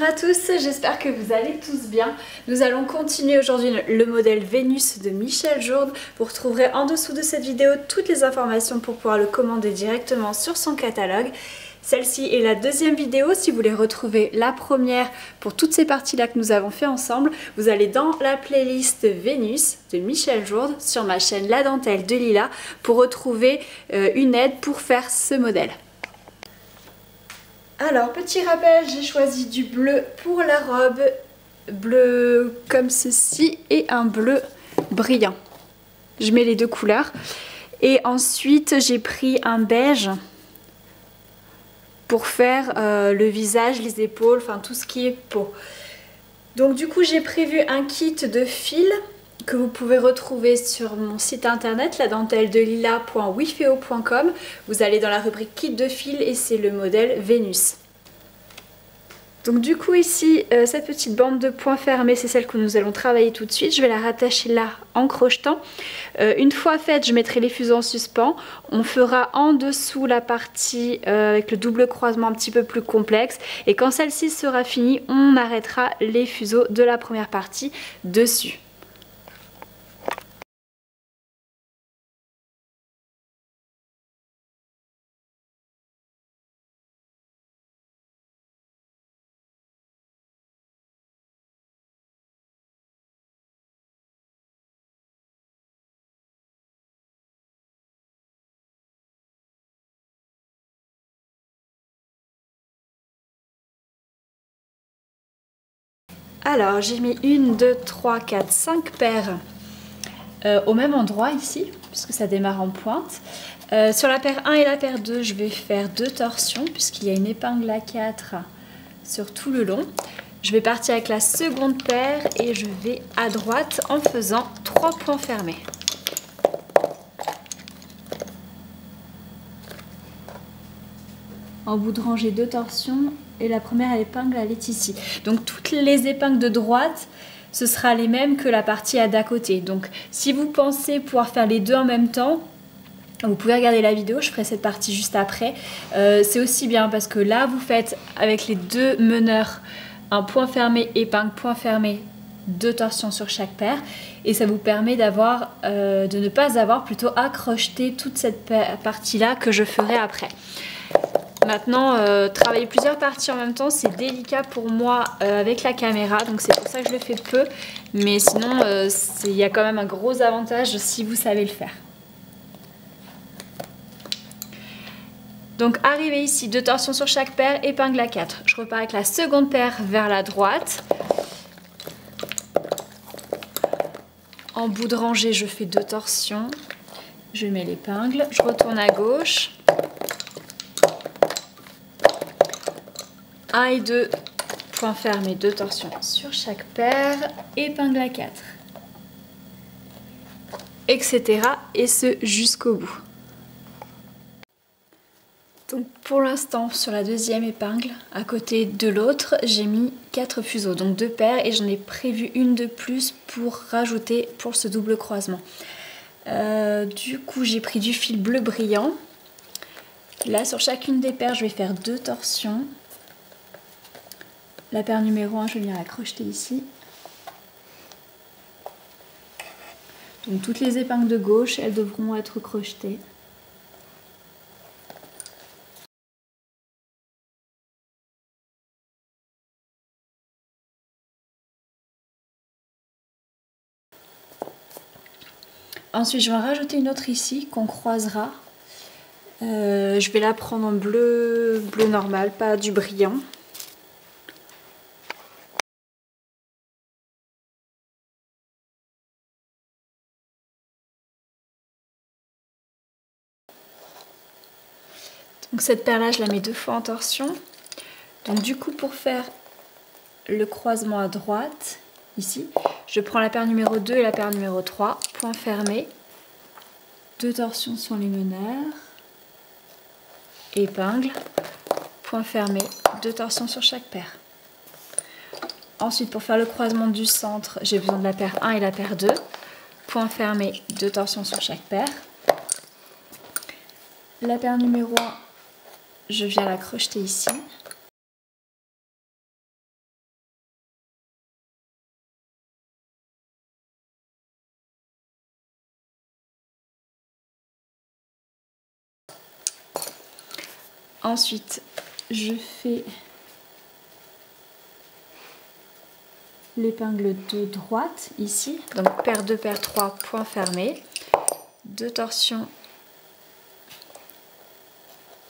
à tous, j'espère que vous allez tous bien. Nous allons continuer aujourd'hui le modèle Vénus de Michel Jourde. Vous retrouverez en dessous de cette vidéo toutes les informations pour pouvoir le commander directement sur son catalogue. Celle-ci est la deuxième vidéo. Si vous voulez retrouver la première pour toutes ces parties-là que nous avons fait ensemble, vous allez dans la playlist Vénus de Michel Jourde sur ma chaîne La Dentelle de Lila pour retrouver une aide pour faire ce modèle. Alors, petit rappel, j'ai choisi du bleu pour la robe, bleu comme ceci et un bleu brillant. Je mets les deux couleurs. Et ensuite, j'ai pris un beige pour faire le visage, les épaules, enfin tout ce qui est peau. Donc du coup, j'ai prévu un kit de fils que vous pouvez retrouver sur mon site internet ladentelledelila.wifeo.com. Vous allez dans la rubrique kit de fil et c'est le modèle Vénus. Donc du coup ici, cette petite bande de points fermés, c'est celle que nous allons travailler tout de suite. Je vais la rattacher là en crochetant. Une fois faite, je mettrai les fuseaux en suspens. On fera en dessous la partie avec le double croisement un petit peu plus complexe. Et quand celle-ci sera finie, on arrêtera les fuseaux de la première partie dessus. Alors j'ai mis 1, 2, 3, 4, 5 paires au même endroit ici, puisque ça démarre en pointe. Sur la paire 1 et la paire 2, je vais faire 2 torsions, puisqu'il y a une épingle à 4 sur tout le long. Je vais partir avec la seconde paire et je vais à droite en faisant 3 points fermés. En bout de rangée, 2 torsions et la première épingle elle est ici. Donc toutes les épingles de droite, ce sera les mêmes que la partie à d'à côté. Donc si vous pensez pouvoir faire les deux en même temps, vous pouvez regarder la vidéo, je ferai cette partie juste après. C'est aussi bien parce que là vous faites avec les deux meneurs un point fermé, épingle, point fermé, 2 torsions sur chaque paire. Et ça vous permet d'avoir, de ne pas avoir plutôt à crocheter toute cette partie-là que je ferai après. Maintenant, travailler plusieurs parties en même temps, c'est délicat pour moi avec la caméra, donc c'est pour ça que je le fais peu. Mais sinon, il y a quand même un gros avantage si vous savez le faire. Donc arrivé ici, 2 torsions sur chaque paire, épingle à 4. Je repars avec la seconde paire vers la droite. En bout de rangée, je fais 2 torsions. Je mets l'épingle, je retourne à gauche. 1 et 2 points fermés, 2 torsions sur chaque paire, épingle à 4, etc. et ce jusqu'au bout. Donc pour l'instant sur la deuxième épingle, à côté de l'autre, j'ai mis 4 fuseaux, donc 2 paires et j'en ai prévu une de plus pour rajouter pour ce double croisement. Du coup j'ai pris du fil bleu brillant. Là sur chacune des paires je vais faire 2 torsions. La paire numéro 1, je vais venir la crocheter ici. Donc toutes les épingles de gauche, elles devront être crochetées. Ensuite, je vais en rajouter une autre ici qu'on croisera. Je vais la prendre en bleu normal, pas du brillant. Donc cette paire-là, je la mets 2 fois en torsion. Donc du coup, pour faire le croisement à droite, ici, je prends la paire numéro 2 et la paire numéro 3, point fermé, 2 torsions sur les meneurs, épingle, point fermé, 2 torsions sur chaque paire. Ensuite, pour faire le croisement du centre, j'ai besoin de la paire 1 et la paire 2, point fermé, 2 torsions sur chaque paire. La paire numéro 1, je viens la crocheter ici. Ensuite, je fais l'épingle de droite ici, donc paire 2, paire 3, point fermé, 2 torsions,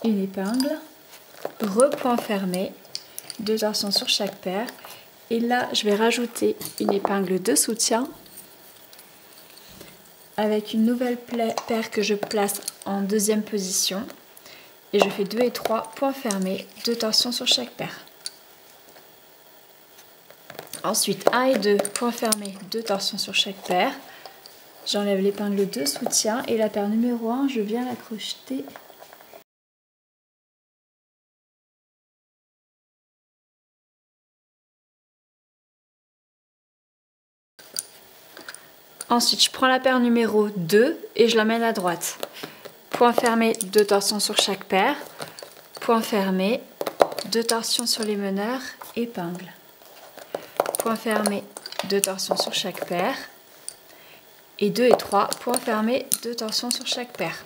une épingle, repoint fermé, 2 torsions sur chaque paire, et là je vais rajouter une épingle de soutien avec une nouvelle paire que je place en deuxième position, et je fais 2 et 3 points fermés, 2 torsions sur chaque paire. Ensuite, 1 et 2, points fermés, 2 torsions sur chaque paire. J'enlève l'épingle de soutien et la paire numéro 1, je viens la crocheter. Ensuite, je prends la paire numéro 2 et je l'amène à droite. Point fermé, 2 torsions sur chaque paire. Point fermé, 2 torsions sur les meneurs, épingle. Point fermé, 2 torsions sur chaque paire. Et 2 et 3, point fermé, 2 torsions sur chaque paire.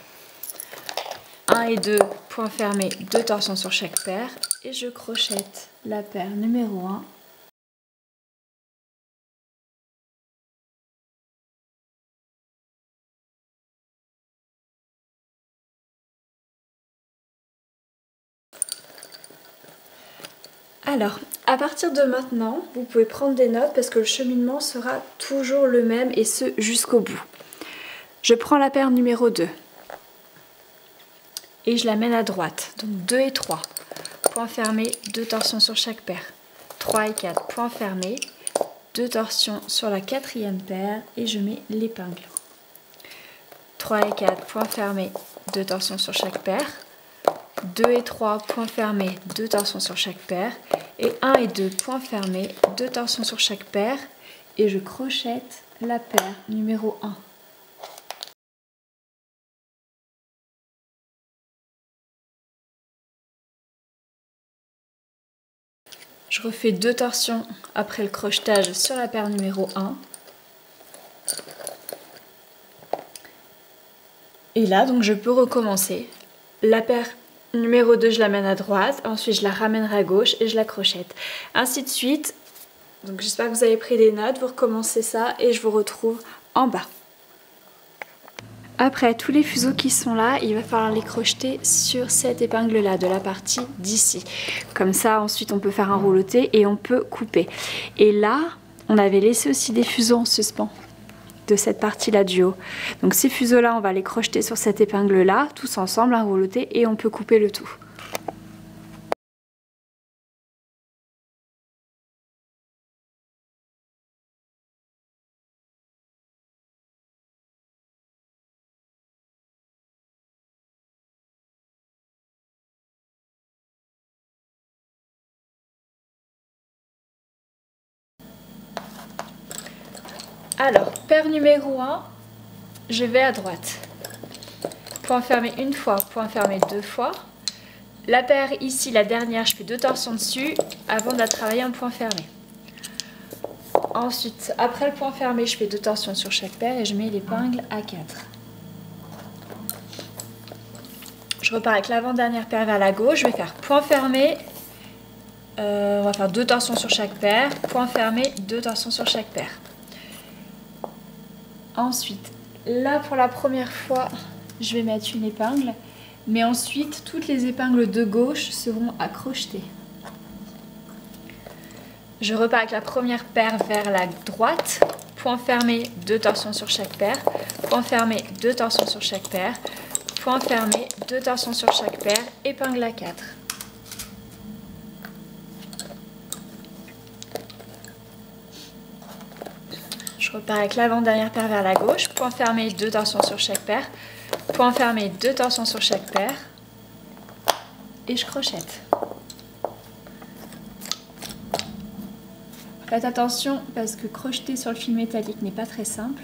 1 et 2, point fermé, 2 torsions sur chaque paire. Et je crochette la paire numéro 1. Alors, à partir de maintenant, vous pouvez prendre des notes parce que le cheminement sera toujours le même et ce jusqu'au bout. Je prends la paire numéro 2 et je l'amène à droite, donc 2 et 3. Point fermé, 2 torsions sur chaque paire. 3 et 4, point fermé, 2 torsions sur la quatrième paire et je mets l'épingle. 3 et 4, point fermé, 2 torsions sur chaque paire. 2 et 3, points fermés, 2 torsions sur chaque paire. Et 1 et 2, points fermés, 2 torsions sur chaque paire. Et je crochette la paire numéro 1. Je refais 2 torsions après le crochetage sur la paire numéro 1. Et là, donc je peux recommencer. La paire numéro 2, je l'amène à droite, ensuite je la ramènerai à gauche et je la crochette. Ainsi de suite. Donc j'espère que vous avez pris des notes, vous recommencez ça et je vous retrouve en bas. Après tous les fuseaux qui sont là, il va falloir les crocheter sur cette épingle là, de la partie d'ici. Comme ça ensuite on peut faire un rouleauté et on peut couper. Et là, on avait laissé aussi des fuseaux en suspens de cette partie là du haut. Donc ces fuseaux là, on va les crocheter sur cette épingle là, tous ensemble, un rouleauté et on peut couper le tout. Alors, paire numéro 1, je vais à droite. Point fermé une fois, point fermé 2 fois. La paire ici, la dernière, je fais 2 torsions dessus avant de la travailler en point fermé. Ensuite, après le point fermé, je fais 2 torsions sur chaque paire et je mets l'épingle à 4. Je repars avec l'avant-dernière paire vers la gauche, je vais faire point fermé, on va faire 2 torsions sur chaque paire, point fermé, 2 torsions sur chaque paire. Ensuite, là pour la première fois, je vais mettre une épingle, mais ensuite toutes les épingles de gauche seront à crocheter. Je repars avec la première paire vers la droite, point fermé, 2 torsions sur chaque paire, point fermé, 2 torsions sur chaque paire, point fermé, 2 torsions sur chaque paire, épingle à 4. Je repars avec l'avant-dernière paire vers la gauche, point fermé, 2 torsions sur chaque paire, point fermé, 2 torsions sur chaque paire, et je crochette. Faites attention parce que crocheter sur le fil métallique n'est pas très simple,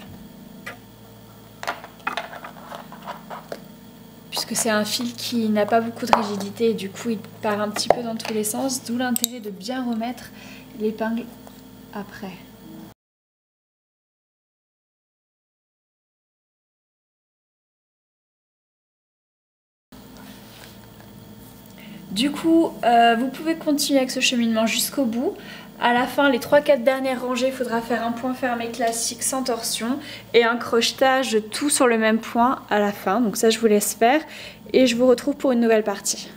puisque c'est un fil qui n'a pas beaucoup de rigidité et du coup il part un petit peu dans tous les sens, d'où l'intérêt de bien remettre l'épingle après. Du coup, vous pouvez continuer avec ce cheminement jusqu'au bout. À la fin, les 3-4 dernières rangées, il faudra faire un point fermé classique sans torsion et un crochetage de tout sur le même point à la fin. Donc ça, je vous laisse faire et je vous retrouve pour une nouvelle partie.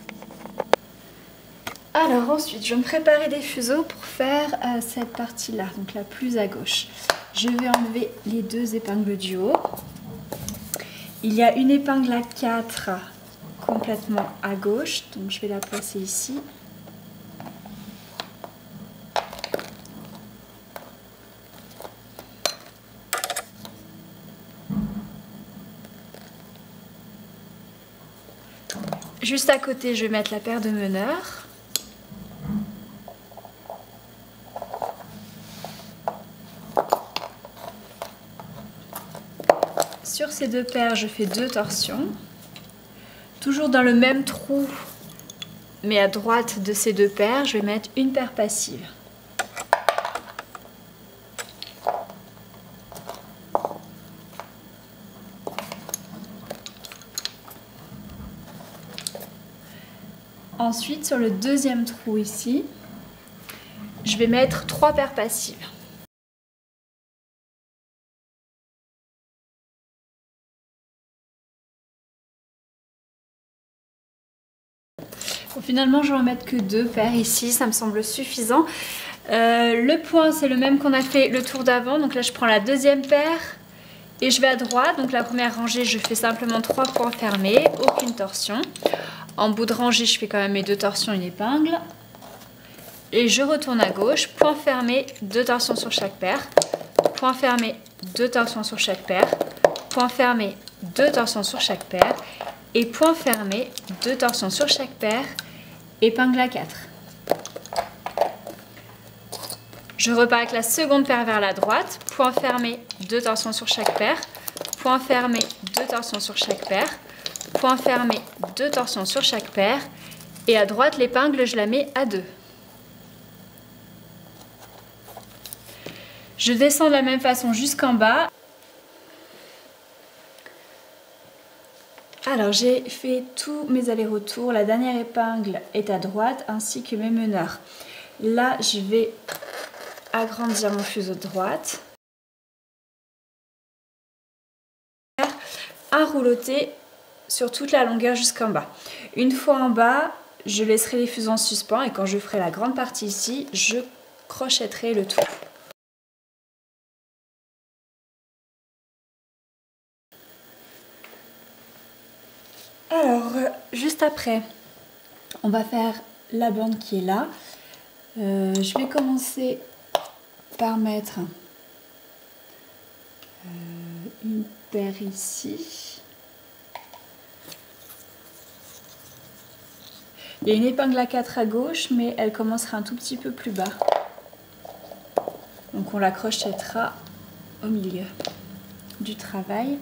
Alors ensuite, je vais me préparer des fuseaux pour faire cette partie-là, donc la plus à gauche. Je vais enlever les 2 épingles du haut. Il y a une épingle à 4 complètement à gauche, donc je vais la placer ici. Juste à côté, je vais mettre la paire de meneurs. Sur ces 2 paires, je fais 2 torsions. Toujours dans le même trou, mais à droite de ces 2 paires, je vais mettre une paire passive. Ensuite, sur le deuxième trou ici, je vais mettre 3 paires passives. Bon, finalement, je vais en mettre que 2 paires ici, ça me semble suffisant. Le point, c'est le même qu'on a fait le tour d'avant. Donc là, je prends la deuxième paire et je vais à droite. Donc la première rangée, je fais simplement 3 points fermés, aucune torsion. En bout de rangée, je fais quand même mes 2 torsions, une épingle. Et je retourne à gauche, point fermé, 2 torsions sur chaque paire. Point fermé, 2 torsions sur chaque paire. Point fermé, 2 torsions sur chaque paire. Et point fermé, 2 torsions sur chaque paire. Épingle à 4. Je repars avec la seconde paire vers la droite. Point fermé, 2 torsions sur chaque paire. Point fermé, 2 torsions sur chaque paire. Point fermé, 2 torsions sur chaque paire. Et à droite, l'épingle, je la mets à 2. Je descends de la même façon jusqu'en bas. Alors, j'ai fait tous mes allers-retours. La dernière épingle est à droite, ainsi que mes meneurs. Là, je vais agrandir mon fuseau de droite. Un rouloté sur toute la longueur jusqu'en bas. Une fois en bas, je laisserai les fuseaux en suspens et quand je ferai la grande partie ici, je crochetterai le tout. Alors, juste après, on va faire la bande qui est là. Je vais commencer par mettre une paire ici. Il y a une épingle à 4 à gauche, mais elle commencera un tout petit peu plus bas. Donc on la crochettera au milieu du travail.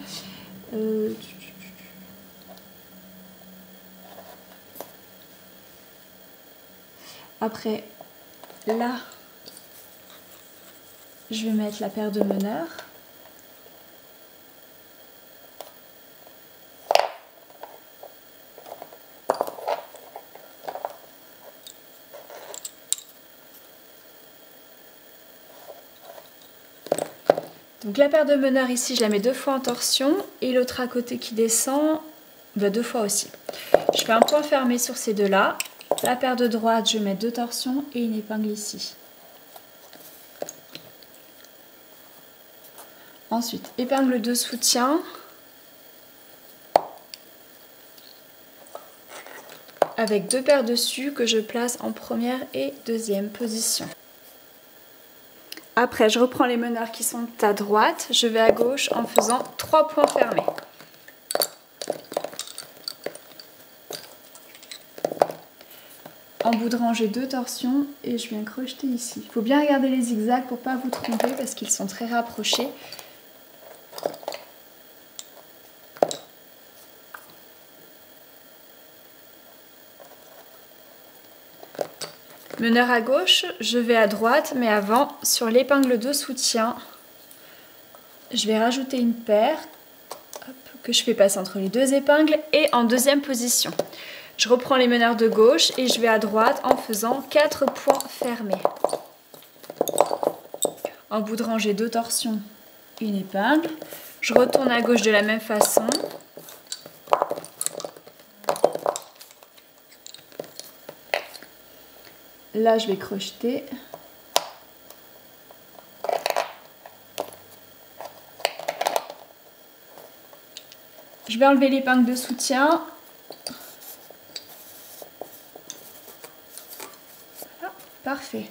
Après, là, je vais mettre la paire de meneurs. Donc la paire de meneurs ici, je la mets 2 fois en torsion et l'autre à côté qui descend, 2 fois aussi. Je fais un point fermé sur ces deux-là. La paire de droite, je mets 2 torsions et une épingle ici. Ensuite, épingle de soutien. Avec 2 paires dessus que je place en première et deuxième position. Après, je reprends les meneurs qui sont à droite. Je vais à gauche en faisant 3 points fermés. En bout de rangée, 2 torsions et je viens crocheter ici. Il faut bien regarder les zigzags pour ne pas vous tromper parce qu'ils sont très rapprochés. Meneur à gauche, je vais à droite, mais avant, sur l'épingle de soutien, je vais rajouter une paire que je fais passer entre les 2 épingles et en deuxième position. Je reprends les meneurs de gauche et je vais à droite en faisant 4 points fermés. En bout de rangée, 2 torsions, une épingle. Je retourne à gauche de la même façon. Là, je vais crocheter. Je vais enlever l'épingle de soutien. Ah, parfait.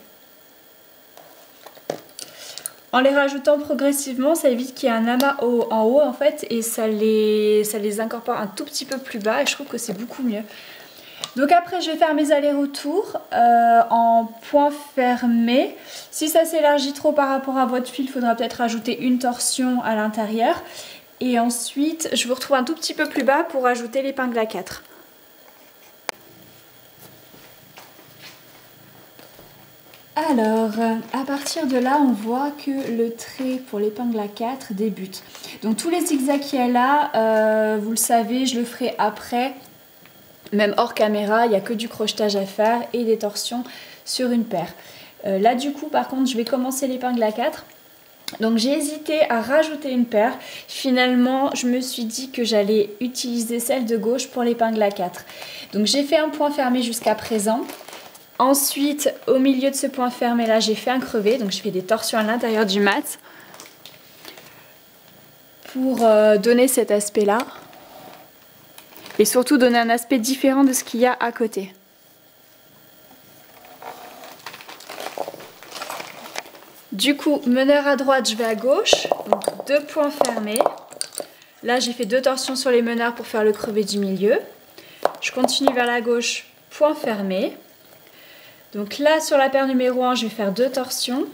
En les rajoutant progressivement, ça évite qu'il y ait un amas en haut en fait et ça les incorpore un tout petit peu plus bas et je trouve que c'est beaucoup mieux. Donc après je vais faire mes allers-retours en point fermé. Si ça s'élargit trop par rapport à votre fil, il faudra peut-être rajouter une torsion à l'intérieur. Et ensuite je vous retrouve un tout petit peu plus bas pour ajouter l'épingle à 4. Alors, à partir de là, on voit que le trait pour l'épingle à 4 débute. Donc tous les zigzags qu'il y a là, vous le savez, je le ferai après. Même hors caméra, il n'y a que du crochetage à faire et des torsions sur une paire. Là du coup, par contre, je vais commencer l'épingle à 4. Donc j'ai hésité à rajouter une paire. Finalement, je me suis dit que j'allais utiliser celle de gauche pour l'épingle à 4. Donc j'ai fait un point fermé jusqu'à présent. Ensuite, au milieu de ce point fermé là, j'ai fait un crevé, donc je fais des torsions à l'intérieur du mat pour donner cet aspect là et surtout donner un aspect différent de ce qu'il y a à côté. Du coup, meneur à droite, je vais à gauche, donc 2 points fermés. Là, j'ai fait 2 torsions sur les meneurs pour faire le crevé du milieu. Je continue vers la gauche, point fermé. Donc là, sur la paire numéro 1, je vais faire 2 torsions.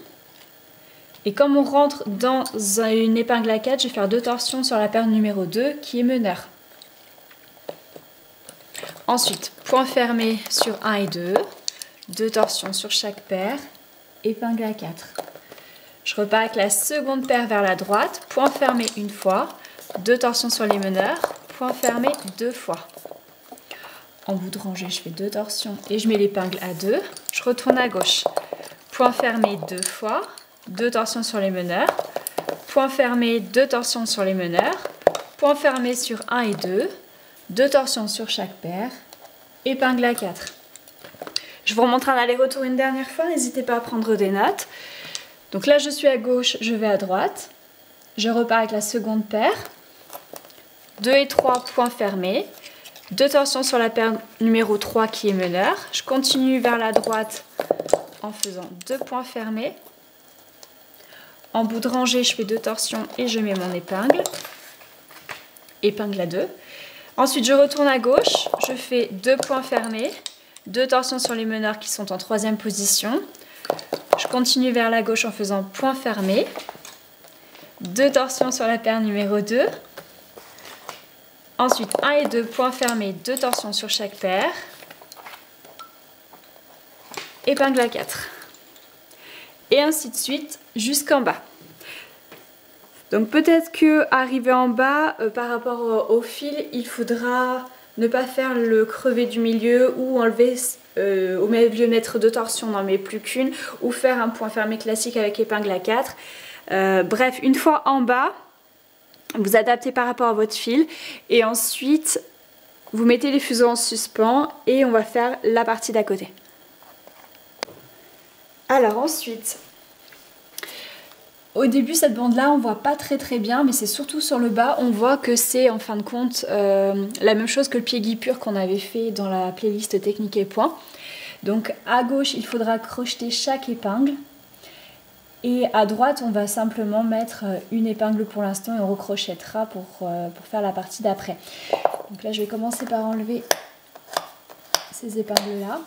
Et comme on rentre dans une épingle à 4, je vais faire 2 torsions sur la paire numéro 2 qui est meneur. Ensuite, point fermé sur 1 et 2. 2 torsions sur chaque paire. Épingle à 4. Je repars avec la seconde paire vers la droite. Point fermé une fois. 2 torsions sur les meneurs. Point fermé 2 fois. En bout de rangée, je fais 2 torsions et je mets l'épingle à 2. Je retourne à gauche. Point fermé 2 fois. 2 torsions sur les meneurs. Point fermé, 2 torsions sur les meneurs. Point fermé sur 1 et 2. 2 torsions sur chaque paire. Épingle à 4. Je vous remontre un aller-retour une dernière fois. N'hésitez pas à prendre des notes. Donc là, je suis à gauche, je vais à droite. Je repars avec la seconde paire. 2 et 3 points fermés. 2 torsions sur la paire numéro 3 qui est meneur. Je continue vers la droite en faisant 2 points fermés. En bout de rangée, je fais 2 torsions et je mets mon épingle. Épingle à 2. Ensuite, je retourne à gauche. Je fais 2 points fermés. 2 torsions sur les meneurs qui sont en 3e position. Je continue vers la gauche en faisant point fermé. 2 torsions sur la paire numéro 2. Ensuite, 1 et 2 points fermés, 2 torsions sur chaque paire. Épingle à 4. Et ainsi de suite jusqu'en bas. Donc peut-être que arrivé en bas, par rapport au fil, il faudra ne pas faire le crevé du milieu ou enlever, au lieu de mettre 2 torsions, n'en met plus qu'une, ou faire un point fermé classique avec épingle à 4. Bref, une fois en bas, vous adaptez par rapport à votre fil et ensuite vous mettez les fuseaux en suspens et on va faire la partie d'à côté. Alors ensuite, au début cette bande là on voit pas très bien, mais c'est surtout sur le bas, on voit que c'est en fin de compte la même chose que le pied guipure qu'on avait fait dans la playlist technique et point. Donc à gauche il faudra crocheter chaque épingle. Et à droite, on va simplement mettre une épingle pour l'instant et on recrochettera pour faire la partie d'après. Donc là, je vais commencer par enlever ces épingles-là.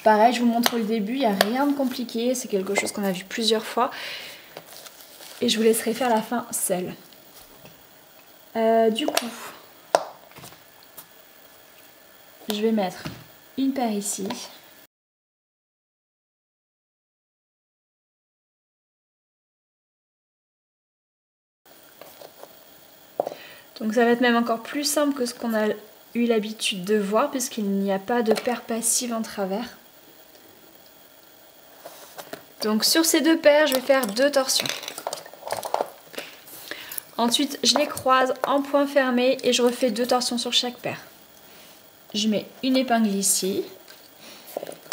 Pareil, je vous montre le début, il n'y a rien de compliqué, c'est quelque chose qu'on a vu plusieurs fois. Et je vous laisserai faire la fin seule. Du coup, je vais mettre une paire ici. Donc ça va être même encore plus simple que ce qu'on a eu l'habitude de voir puisqu'il n'y a pas de paire passive en travers. Donc sur ces 2 paires, je vais faire 2 torsions. Ensuite, je les croise en point fermé et je refais 2 torsions sur chaque paire. Je mets une épingle ici.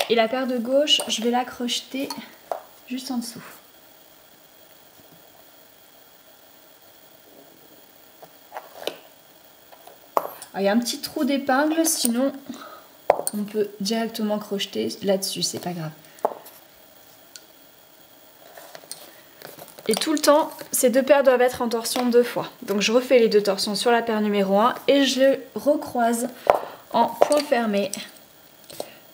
Et la paire de gauche, je vais la crocheter juste en dessous. Alors, il y a un petit trou d'épingle, sinon on peut directement crocheter là-dessus, c'est pas grave. Et tout le temps, ces 2 paires doivent être en torsion 2 fois. Donc je refais les 2 torsions sur la paire numéro 1 et je les recroise en point fermé.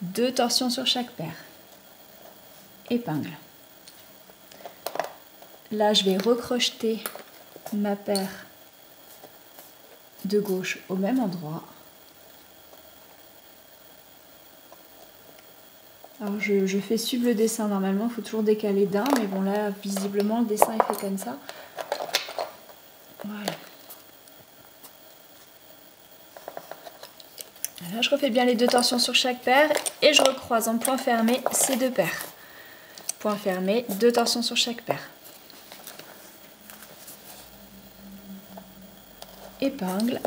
2 torsions sur chaque paire. Épingle. Là, je vais recrocheter ma paire de gauche au même endroit. Alors je fais suivre le dessin, normalement il faut toujours décaler d'un, mais bon là visiblement le dessin est fait comme ça. Voilà. Là je refais bien les 2 torsions sur chaque paire et je recroise en point fermé ces 2 paires. Point fermé, 2 torsions sur chaque paire. Épingle.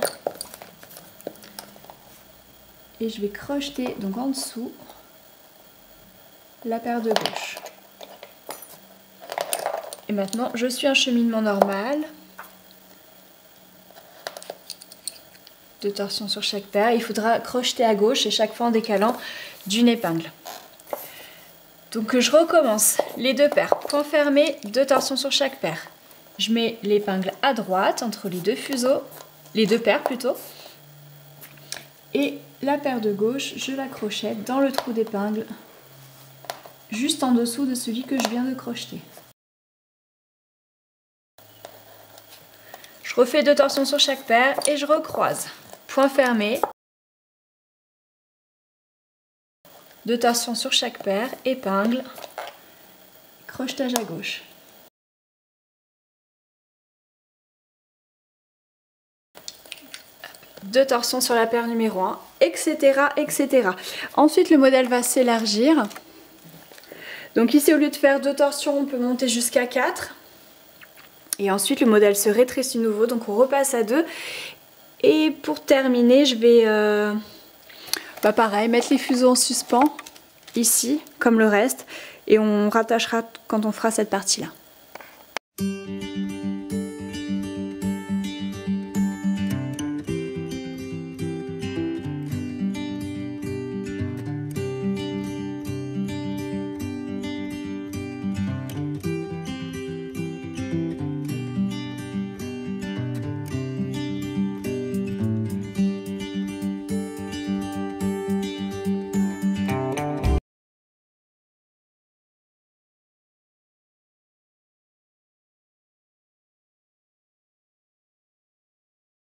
Et je vais crocheter donc en dessous la paire de gauche. Et maintenant, je suis un cheminement normal. 2 torsions sur chaque paire. Il faudra crocheter à gauche et chaque fois en décalant d'une épingle. Donc je recommence les 2 paires. Point fermé, 2 torsions sur chaque paire. Je mets l'épingle à droite entre les 2 fuseaux, les 2 paires plutôt. Et la paire de gauche, je la crochette dans le trou d'épingle, juste en dessous de celui que je viens de crocheter. Je refais 2 torsions sur chaque paire et je recroise. Point fermé. 2 torsions sur chaque paire, épingle, crochetage à gauche. Deux torsions sur la paire numéro 1, etc., etc. Ensuite, le modèle va s'élargir. Donc ici, au lieu de faire 2 torsions, on peut monter jusqu'à 4. Et ensuite, le modèle se rétrécit de nouveau, donc on repasse à 2. Et pour terminer, je vais, pareil, mettre les fuseaux en suspens, ici, comme le reste. Et on rattachera quand on fera cette partie-là.